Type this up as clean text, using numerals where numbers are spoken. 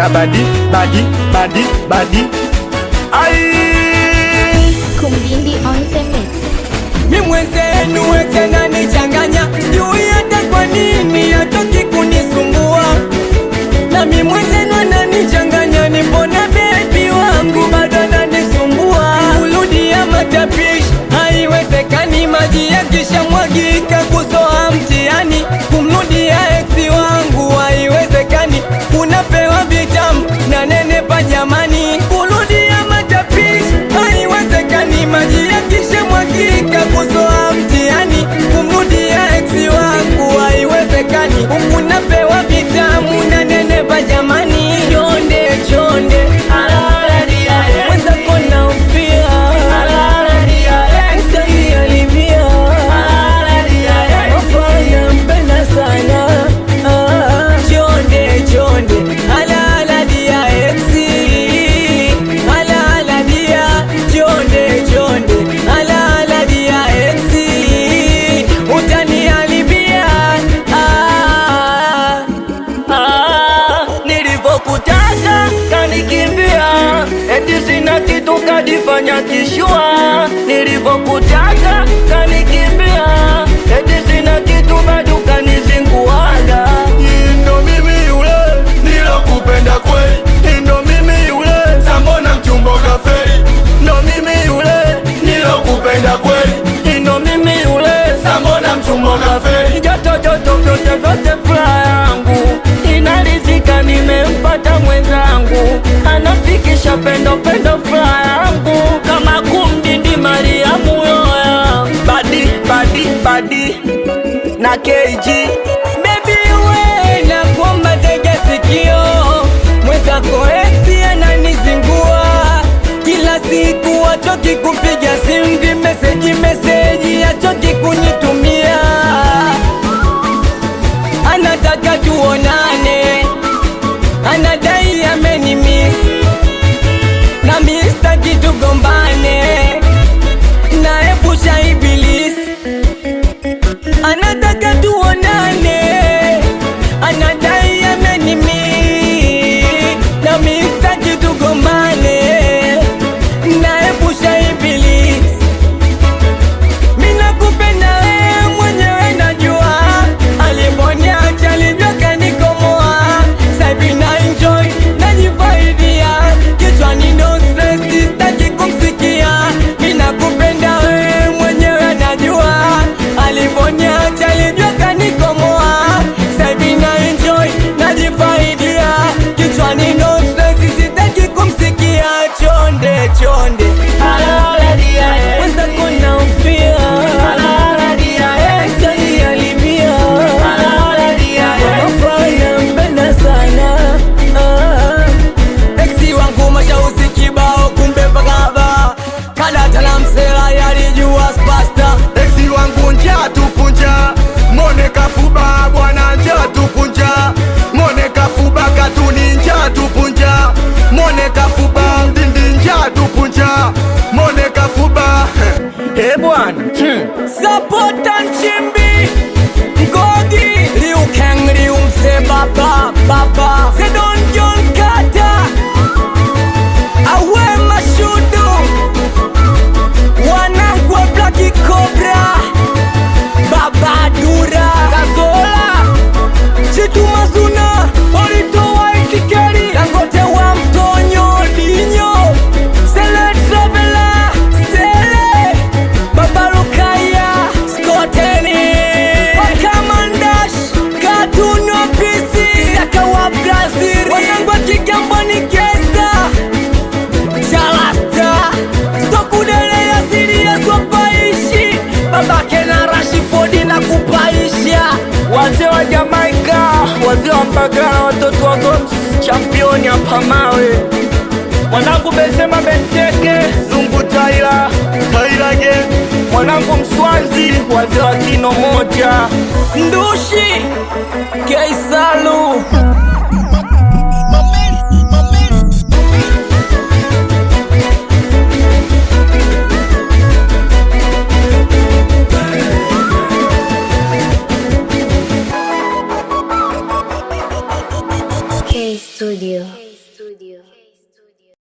na badi ai Kumbindi on the mix. Mi mwenzenu weke na nichanganya, sijui hata kwa nini hatoki kunisumbua. Na mi mwenzenu ananichanganya, nipona baby wangu bado ananisumbua. Kurudia matapishi haiwezekani, maji yakisha mwagika kuzoa mtihani. Kumrudia ex wangu haiwezekani, unapewa vitamu na nenepa jamani. Kurudia matapishi haiwezekani, maji yakisha mwagika kuzoa mtihani. Kumrudia ex wangu haiwezekani, unapewa vitamu na nenepa jamani. Chonde chonde mwenzako naufia, mtanialimia wafanya mpenda sana. Chonde chonde alaladia exi, alaladia chonde chonde alaladia exi, utanialimia. Nilivokutaka kanikimbia, eti sina kitu kadifanya kishua. Nilivokutaka kanikimbia, eti sina kitu bado kanizinguaga. Ndo mimi yule nilokupenda kweli, ndo mimi yule sambona mchumba kafeli. Ndo mimi yule nilokupenda kweli, ndo mimi yule sambona mchumba kafeli. Joto joto vyote vyote furaha yangu inalizika, nimempata mwenzangu anafikisha pendo pendo furaha yangu kama kumdindi Mariamu yoya. Badi na KG Baby we nakuomba tega sikio, mwenzako ex ananizingua kila siku, achoki kupiga simu, meseji achoki kunitumia. Anataka tuonane, anadai amenimiss, na mimi sitaki tugombane, naepusha ibilisi. Anataka tuonane, anadai amenimiss, na mimi sitaki tugombane, naepusha ibilisi. Mimi nakupenda wewe mwenyewe najua, aliponiacha alivyo kanikomoa. Sasa hivi na enjoy najifaidia, kichwani no stress, sitaki kumsikia. Mimi nakupenda wewe mwenyewe najua, aliponiacha alivyo kanikomoa. Sasa hivi na enjoy najifaidia, kichwani no stress, sitaki kumsikia. Chonde chonde mwenzako naufia, mtanialimia wafanya mpenda sana. Eksi wangu mashauzi kibao, kumbe pagaba kalata la msela yalijua spasta. Exi wangu njaa tupunja, mone kafuba bwana njaa tupunja, mone kafuba katuni njaa tupunja, mone kafuba ndindi njaa tupunja, mone kafuba bwana Sapota nchimbi Ngogi Liu Kang Liu mse baba Zedon John Carter Awe Mashudu wanangu wa Black Cobra, Baba Dura Kazola Chitu Mazuna Olito Waitikeri Dangote wa Mtonyo Dinyo Sele Travela Sele Baba Lukaya Skoteni Wakamandash Katuno Pisi Saka wa Brazil wanangu wa Kigamboni Kesa Shalasta Stokudele ya siri ya swapaishi babake na Rashifodi na kupaisha. wazee wa Jamaika, wazee wa Mbagala, watoto wa Goms championi hapa mawe, mwanangu Benzema Benteke, Zungu Taila Ge, mwanangu Mswazi, wazee wa Kino moja, Ndushi Keisalu K Studio.